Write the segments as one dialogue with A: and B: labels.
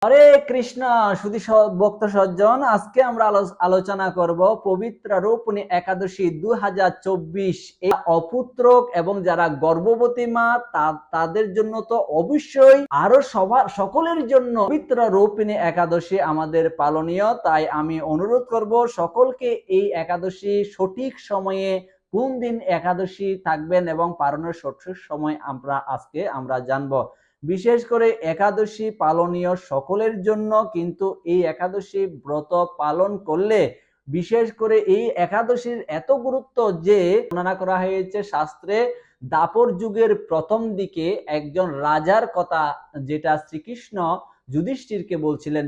A: হরে কৃষ্ণ। শুধু ভক্ত সজ্জন, আজকে আমরা আলোচনা করব পবিত্র রূপণী একাদশী 2024। এই অপুত্রক এবং যারা গর্ভবতী মা তাদের জন্য তো অবশ্যই, আরো সকলের জন্য পবিত্র রূপণী একাদশী আমাদের পালনীয়। তাই আমি অনুরোধ করব সকলকে এই একাদশী সঠিক সময়ে কোন দিন একাদশী থাকবেন এবং পালনের সঠিক সময় আমরা জানবো। বিশেষ করে একাদশী পালনীয় সকলের জন্য, কিন্তু এই একাদশী ব্রত পালন করলে বিশেষ করে এই একাদশীর এত গুরুত্ব যে বর্ণনা করা হয়েছে শাস্ত্রে। দাপর যুগের প্রথম দিকে একজন রাজার কথা, যেটা শ্রীকৃষ্ণ যুধিষ্ঠিরকে বলছিলেন।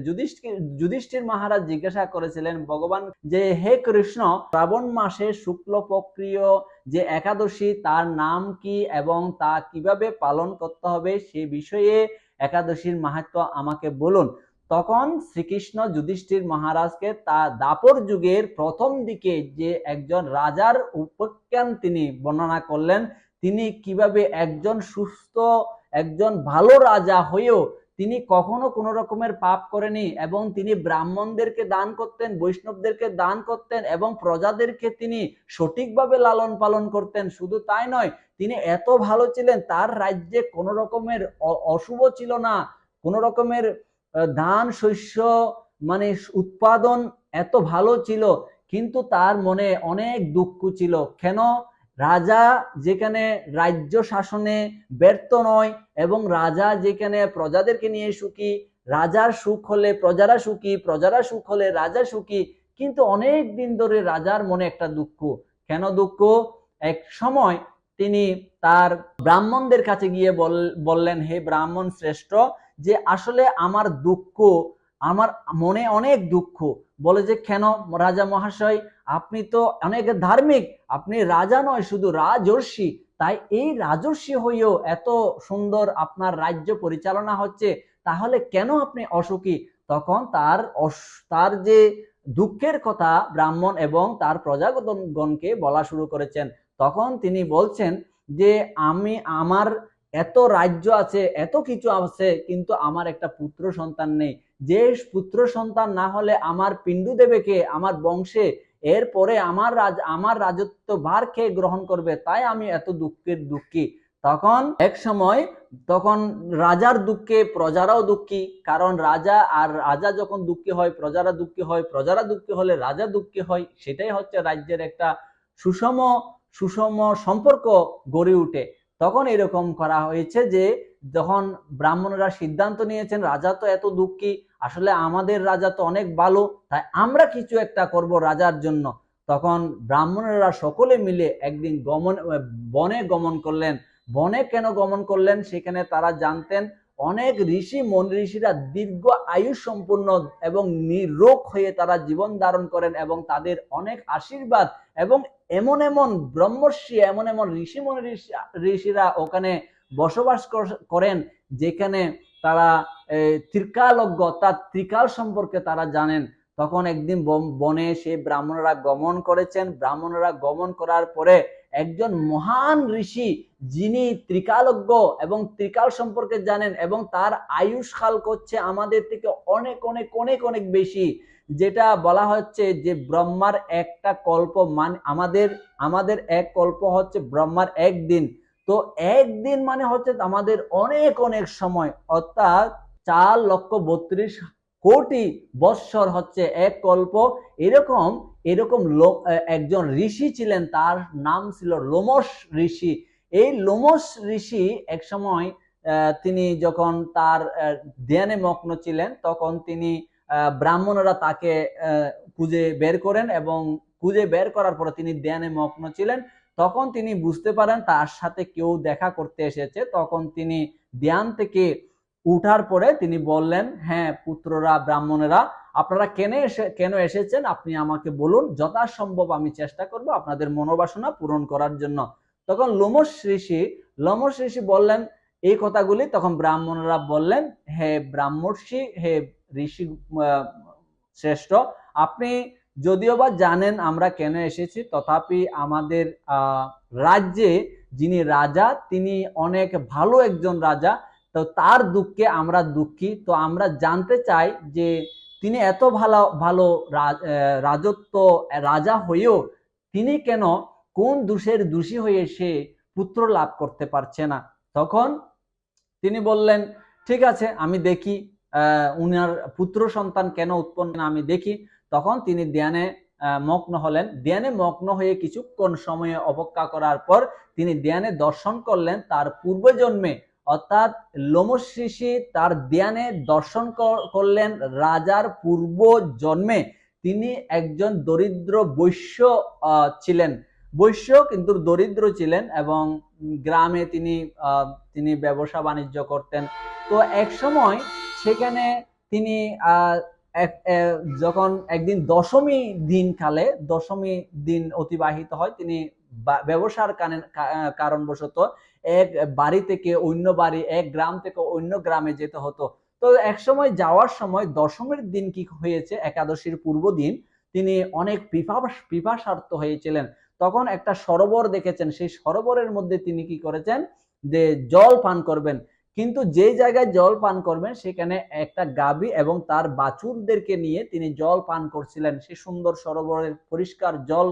A: যুধিষ্ঠির মহারাজ জিজ্ঞাসা করেছিলেন ভগবান যে, হে কৃষ্ণ, শ্রাবণ মাসে শুক্লপক্ষীয় যে একাদশী তার নাম কি এবং তা কিভাবে পালন করতে হবে সে বিষয়ে একাদশীর মাহাত্ম্য আমাকে বলুন। তখন শ্রীকৃষ্ণ যুধিষ্ঠির মহারাজকে তা দাপর যুগের প্রথম দিকে যে একজন রাজার উপাখ্যান তিনি বর্ণনা করলেন। তিনি কিভাবে একজন সুস্থ, একজন ভালো রাজা হয়েও তিনি কখনো কোনো রকমের পাপ করেনি এবং তিনি ব্রাহ্মণদেরকে দান করতেন, বৈষ্ণবদেরকে দান করতেন এবং প্রজাদেরকে তিনি সঠিকভাবে লালন পালন করতেন। শুধু তাই নয়, তিনি এত ভালো ছিলেন, তার রাজ্যে কোনো রকমের অশুভ ছিল না। কোনো রকমের ধান শস্য মানে উৎপাদন এত ভালো ছিল, কিন্তু তার মনে অনেক দুঃখ ছিল। কেন? রাজা যেখানে রাজ্য শাসনে ব্যর্থ নয় এবং রাজা যেখানে প্রজাদেরকে নিয়ে সুখী, রাজার সুখ হলে প্রজারা সুখী, প্রজারা সুখ হলে রাজা সুখী, কিন্তু অনেক দিন ধরে রাজার মনে একটা দুঃখ। কেন দুঃখ? এক সময় তিনি তার ব্রাহ্মণদের কাছে গিয়ে বললেন, হে ব্রাহ্মণ শ্রেষ্ঠ, যে আসলে আমার দুঃখ, আমার মনে অনেক দুঃখ। বলে যে কেন রাজা মহাশয়, আপনি তো অনেক ধার্মিক, আপনি রাজা নয় শুধু রাজর্ষি, তাই এই রাজর্ষি হয়েও এত সুন্দর আপনার রাজ্য পরিচালনা হচ্ছে, তাহলে কেন আপনি অসুখী? তখন তার যে দুঃখের কথা ব্রাহ্মণ এবং তার প্রজাগণকে বলা শুরু করেছেন। তখন তিনি বলছেন যে আমার এত রাজ্য আছে, এত কিছু আছে, কিন্তু আমার একটা পুত্র সন্তান নেই। যে পুত্র সন্তান না হলে আমার পিণ্ডু দেবে কে আমার বংশে? এরপরে আমার রাজত্ব ভার কে গ্রহণ করবে? তাই আমি এত দুঃখী। তখন এক সময় রাজার দুঃখে প্রজারাও দুঃখী, কারণ রাজা যখন দুঃখী হয় প্রজারা দুঃখী হয়, প্রজারা দুঃখী হলে রাজা দুঃখী হয়। সেটাই হচ্ছে রাজ্যের একটা সুষম সম্পর্ক গড়ে উঠে। তখন এরকম করা হয়েছে যে যখন ব্রাহ্মণরা সিদ্ধান্ত নিয়েছেন রাজা তো এত দুঃখী, আসলে আমাদের রাজা তো অনেক ভালো, তাই আমরা কিছু একটা করব রাজার জন্য। তখন ব্রাহ্মণেরা সকলে মিলে একদিন বনে গমন করলেন। বনে কেন গমন করলেন? সেখানে তারা জানতেন অনেক ঋষিরা দীর্ঘ আয়ু সম্পন্ন এবং নিরোগ হয়ে তারা জীবন ধারণ করেন এবং তাদের অনেক আশীর্বাদ এবং এমন ব্রহ্মর্ষি, এমন ঋষিরা ওখানে বসবাস করেন, যেখানে তারা ত্রিকালজ্ঞ, তার ত্রিকাল সম্পর্কে তারা জানেন। তখন একদিন বনে সেই ব্রাহ্মণরা গমন করেছেন। ব্রাহ্মণরা গমন করার পরে একজন মহান ঋষি, যিনি ত্রিকালজ্ঞ এবং ত্রিকাল সম্পর্কে জানেন এবং তার আয়ুষ্কাল করছে আমাদের থেকে অনেক অনেক অনেক অনেক বেশি, যেটা বলা হচ্ছে যে ব্রহ্মার একটা কল্প মানে আমাদের এক কল্প হচ্ছে ব্রহ্মার একদিন। তো একদিন মানে হচ্ছে আমাদের অনেক অনেক সময়, অর্থাৎ 4,32,000,000 বৎসর হচ্ছে এক কল্প। এরকম একজন ঋষি ছিলেন, তার নাম ছিল লোমশ ঋষি। এই লোমশ ঋষি এক সময় তিনি যখন তার ধ্যানে মগ্ন ছিলেন, তখন তিনি ব্রাহ্মণরা তাকে খুঁজে বের করেন এবং খুঁজে বের করার পরে তিনি ধ্যানে মগ্ন ছিলেন। তখন তিনি বুঝতে পারেন তার সাথে কেউ দেখা করতে এসেছে। তখন তিনি ধ্যান থেকে উঠার পরে তিনি বললেন, হ্যাঁ পুত্ররা, ব্রাহ্মণেরা, আপনারা কেন এসেছেন আপনি আমাকে বলুন, যথাসম্ভব আমি চেষ্টা করব আপনাদের মনোবাসনা পূরণ করার জন্য। তখন লোমশ ঋষি বললেন এই কথাগুলি। তখন ব্রাহ্মণরা বললেন, হে ব্রাহ্মর্ষি, হে ঋষি শ্রেষ্ঠ, আপনি যদিও বা জানেন আমরা কেন এসেছি, তথাপি আমাদের রাজ্যে যিনি রাজা তিনি অনেক ভালো একজন রাজা। তো তার দুঃখে আমরা দুঃখী। তো আমরা জানতে চাই যে তিনি এত ভালো ভালো রাজত্ব রাজা হয়েও তিনি কেন কোন দোষের দোষী হয়ে সে পুত্র লাভ করতে পারছে না। তখন তিনি বললেন, ঠিক আছে আমি দেখি উনার পুত্র সন্তান কেন উৎপন্ন আমি দেখি। তখন তিনি ধ্যানে মগ্ন হলেন। ধ্যানে মগ্ন হয়ে কিছুক্ষণ সময় অপেক্ষা করার পর তিনি ধ্যানে দর্শন করলেন তার পূর্বজন্মে, অর্থাৎ লোমশ ঋষি তার ধ্যানে দর্শন করলেন রাজার পূর্ব জন্মে তিনি একজন দরিদ্র বৈশ্য ছিলেন। বৈশ্য কিন্তু দরিদ্র ছিলেন এবং গ্রামে তিনি ব্যবসা বাণিজ্য করতেন। তো এক সময় সেখানে তিনি যখন একদিন দশমী দিন কালে দশমী দিন অতিবাহিত হয়, তিনি ব্যবসার কারণবশত এক বাড়ি থেকে অন্য বাড়ি, এক গ্রাম থেকে অন্য গ্রামে যেতে হতো। তো এক সময় যাওয়ার সময় দশমীর দিন কি হয়েছে, একাদশীর পূর্ব দিন তিনি অনেক পিপাসার্ত হয়েছিলেন। তখন একটা সরোবর দেখেছেন, সেই সরোবরের মধ্যে তিনি কি করেছেন যে জল পান করবেন, কিন্তু যে জায়গায় জল পান করবেন সেখানে একটা গাভী এবং তার বাছুরদেরকে নিয়ে তিনি জল পান করছিলেন, সে সুন্দর সরোবরের পরিষ্কার জল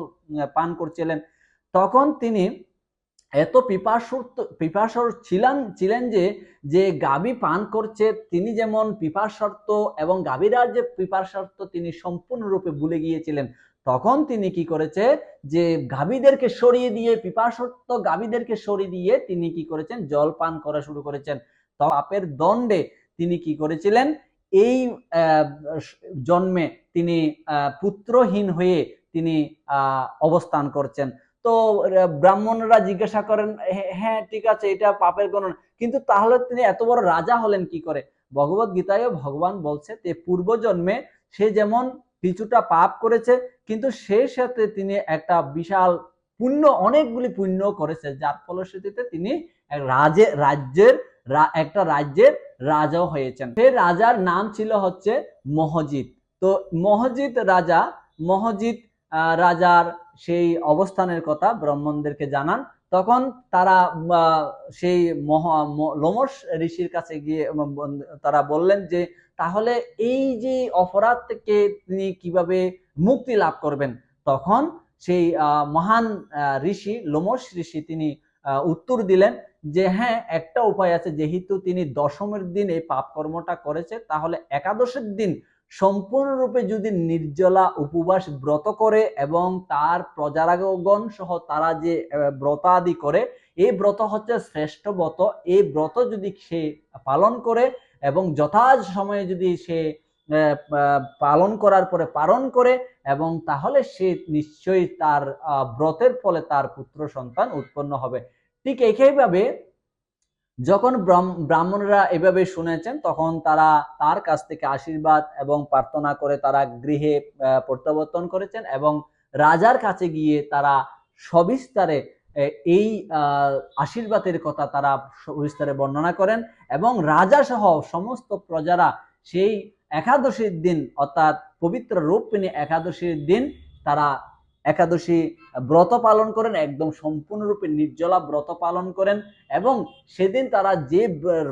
A: পান করছিলেন। তখন তিনি এত পিপাসর ছিলেন যে গাভী পান করছে তিনি যেমন পিপাসার্ত এবং গাভীরা যে পিপাসার্ত তিনি সম্পূর্ণরূপে ভুলে গিয়েছিলেন। তখন তিনি কি করেছে যে গাভীদেরকে সরিয়ে দিয়ে, পিপাসার্ত গাভীদেরকে সরিয়ে দিয়ে তিনি কি করেছেন জল পান করা শুরু করেছেন। তো পাপের দণ্ডে তিনি কি করেছিলেন, এই জন্মে তিনি পুত্রহীন হয়ে তিনি অবস্থান করছেন। তো ব্রাহ্মণরা জিজ্ঞাসা করেন, হ্যাঁ ঠিক আছে এটা পাপের গণনা, কিন্তু তাহলে তিনি এত বড় রাজা হলেন কি করে? ভগবত গীতায় ভগবান বলছে যে পূর্বজন্মে সে যেমন কিছুটা পাপ করেছে, কিন্তু সেই সাথে তিনি একটা বিশাল পুণ্য, অনেকগুলি পুণ্য করেছে, যার ফলশ্রুতিতে তিনি একটা রাজ্যের রাজাও হয়েছেন। সেই রাজার নাম ছিল হচ্ছে মহজিৎ। তো মহজিৎ রাজার সেই অবস্থানের কথা ব্রাহ্মণদেরকে জানান। তখন তারা সেই লোমশ ঋষির কাছে গিয়ে তারা বললেন যে তাহলে এই যে অপরাধ থেকে তিনি কিভাবে মুক্তি লাভ করবেন। তখন সেই মহান ঋষি লোমশ ঋষি তিনি উত্তর দিলেন যে হ্যাঁ একটা উপায় আছে, যেহেতু তিনি দশমের দিন এই পাপ কর্মটা করেছে, তাহলে একাদশের দিন সম্পূর্ণরূপে যদি নির্জলা উপবাস ব্রত করে এবং তার প্রজাগণ সহ তারা যে ব্রত আদি করে, এই ব্রত হচ্ছে শ্রেষ্ঠ ব্রত। এই ব্রত যদি সে পালন করে এবং যথা সময়ে যদি সে পালন করার পরে পালন করে, এবং তাহলে সে নিশ্চয়ই তার ব্রতের ফলে তার পুত্র সন্তান উৎপন্ন হবে। ঠিক একইভাবে যখন ব্রাহ্মণরা এভাবে শুনেছেন, তখন তারা তার কাছ থেকে আশীর্বাদ এবং প্রার্থনা করে তারা গৃহে প্রত্যাবর্তন করেছেন এবং রাজার কাছে গিয়ে তারা সবিস্তারে এই আশীর্বাদের কথা তারা সবিস্তারে বর্ণনা করেন এবং রাজা সহ সমস্ত প্রজারা সেই একাদশীর দিন, অর্থাৎ পবিত্র রূপিণী একাদশীর দিন তারা একাদশী ব্রত পালন করেন, একদম সম্পূর্ণরূপে নির্জলা ব্রত পালন করেন এবং সেদিন তারা যে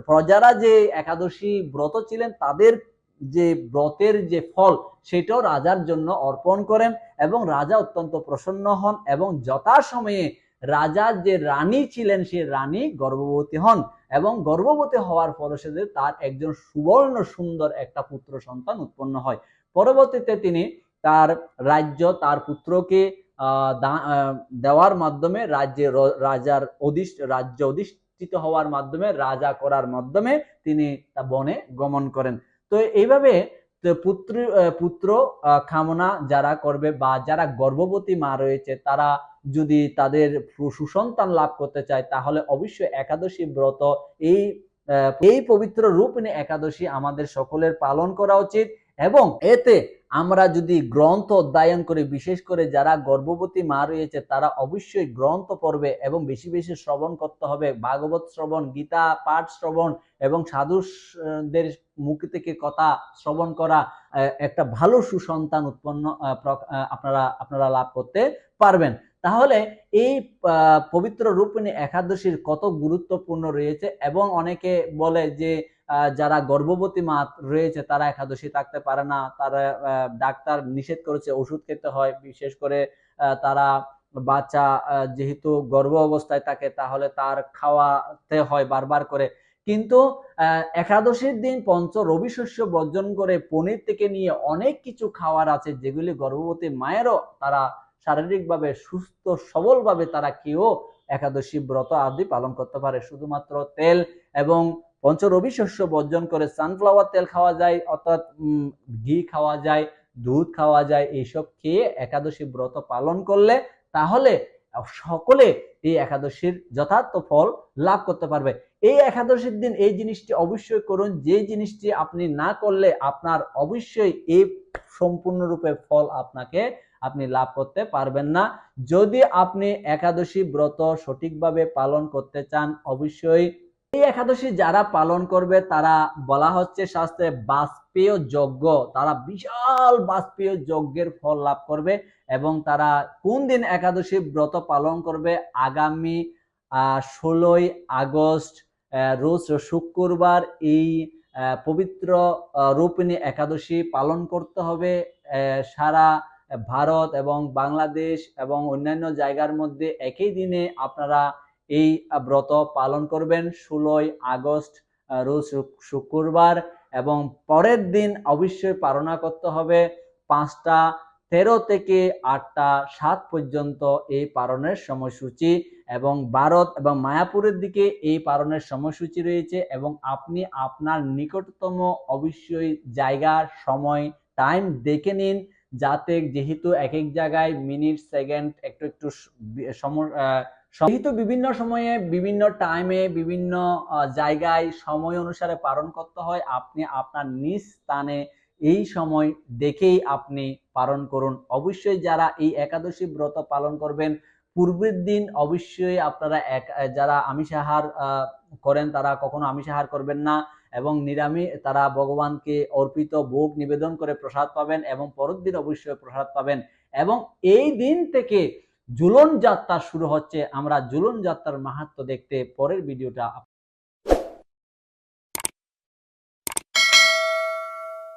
A: প্রজারা যে একাদশী ব্রত ছিলেন তাদের যে ব্রতের যে ফল সেটাও রাজার জন্য অর্পণ করেন এবং রাজা অত্যন্ত প্রসন্ন হন এবং যথাসময়ে রাজার যে রানী ছিলেন সেই রানী গর্ভবতী হন এবং গর্ভবতী হওয়ার ফলশ্রুতিতে তার একজন সুবর্ণ সুন্দর একটা পুত্র সন্তান উৎপন্ন হয়। পরবর্তীতে তিনি তার রাজ্য তার পুত্রকে দেওয়ার মাধ্যমে রাজার রাজ্য অধিষ্ঠিত হওয়ার মাধ্যমে, রাজা করার মাধ্যমে তিনি তা বনে গমন করেন। তো এইভাবে পুত্র কামনা যারা করবে বা যারা গর্ভবতী মা রয়েছে তারা যদি তাদের সুসন্তান লাভ করতে চায়, তাহলে অবশ্যই একাদশী ব্রত এই পবিত্র রূপিণী একাদশী আমাদের সকলের পালন করা উচিত। এবং এতে আমরা যদি গ্রন্থ অধ্যয়ন করে, বিশেষ করে যারা গর্ভবতী মা রয়েছে তারা অবশ্যই গ্রন্থ পড়বে এবং বেশি বেশি শ্রবণ করতে হবে, ভাগবত শ্রবণ, গীতা পাঠ শ্রবণ এবং সাধুদের মুখ থেকে কথা শ্রবণ করা, একটা ভালো সুসন্তান উৎপন্ন আপনারা লাভ করতে পারবেন। তাহলে এই পবিত্র রূপিণী একাদশীর কত গুরুত্বপূর্ণ রয়েছে, এবং অনেকে বলে যে যারা গর্ভবতী মা রয়েছে তারা একাদশী থাকতে পারে না, তারা ডাক্তার নিষেধ করেছে, ওষুধ খেতে হয়। বিশেষ করে তারা বাচ্চা যেহেতু গর্ভ অবস্থায় থাকে তাহলে তার খাওয়াতে হয় বারবার করে। কিন্তু একাদশীর দিন পঞ্চ রবি শস্য বর্জন করে পনির থেকে নিয়ে অনেক কিছু খাওয়ার আছে যেগুলি গর্ভবতী মায়েরও তারা শারীরিকভাবে সুস্থ সবলভাবে তারা কেউ একাদশী ব্রত আদি পালন করতে পারে। শুধুমাত্র তেল এবং পঞ্চ রবি শস্য বর্জন করে সানফ্লাওয়ার তেল খাওয়া যায়, অর্থাৎ ঘি খাওয়া যায়, দুধ খাওয়া যায়, এইসব খেয়ে একাদশী ব্রত পালন করলে তাহলে সকলে এই একাদশীর যথার্থ ফল লাভ করতে পারবে। এই একাদশীর দিন এই জিনিসটি অবশ্যই করুন, যে জিনিসটি আপনি না করলে আপনার অবশ্যই এই সম্পূর্ণরূপে ফল আপনি লাভ করতে পারবেন না। যদি আপনি একাদশী ব্রত সঠিকভাবে পালন করতে চান, অবশ্যই এই একাদশী যারা পালন করবে তারা বলা হচ্ছে শাস্ত্রে বাজপেয় যজ্ঞ, তারা বিশাল বাজপেয় যজ্ঞের ফল লাভ করবে। এবং তারা কোন দিন একাদশী ব্রত পালন করবে? আগামী 16ই আগস্ট রোজ শুক্রবার এই পবিত্র রূপিণী একাদশী পালন করতে হবে। সারা ভারত এবং বাংলাদেশ এবং অন্যান্য জায়গার মধ্যে একই দিনে আপনারা এই ব্রত পালন করবেন। 16ই আগস্ট রোজ শুক্রবার, এবং পরের দিন অবশ্যই পালন করতে হবে 5টা 13 থেকে 8টা 7 পর্যন্ত এই পালনের সময়সূচি, এবং ভারত এবং মায়াপুরের দিকে এই পালনের সময়সূচি রয়েছে। এবং আপনি আপনার নিকটতম অবশ্যই জায়গা, সময়, টাইম দেখে নিন, যাতে যেহেতু এক এক জায়গায় মিনিট সেকেন্ড একটু একটু যেহেতু বিভিন্ন সময়ে বিভিন্ন টাইমে বিভিন্ন জায়গায় সময় অনুসারে পালন করতে হয়, আপনি আপনার নিজ স্থানে এই সময় দেখেই আপনি পালন করুন। অবশ্যই যারা এই একাদশী ব্রত পালন করবেন পূর্বের দিন অবশ্যই আপনারা যারা আমিষ আহার করেন তারা কখনো আমিষ আহার করবেন না, এবং নিরামিষ তারা ভগবানকে অর্পিত ভোগ নিবেদন করে প্রসাদ পাবেন, এবং পরের দিন অবশ্যই প্রসাদ পাবেন। এবং এই দিন থেকে ঝুলন যাত্রা শুরু হচ্ছে। আমরা ঝুলন যাত্রার মাহাত্ম্য দেখতে পরের ভিডিওটা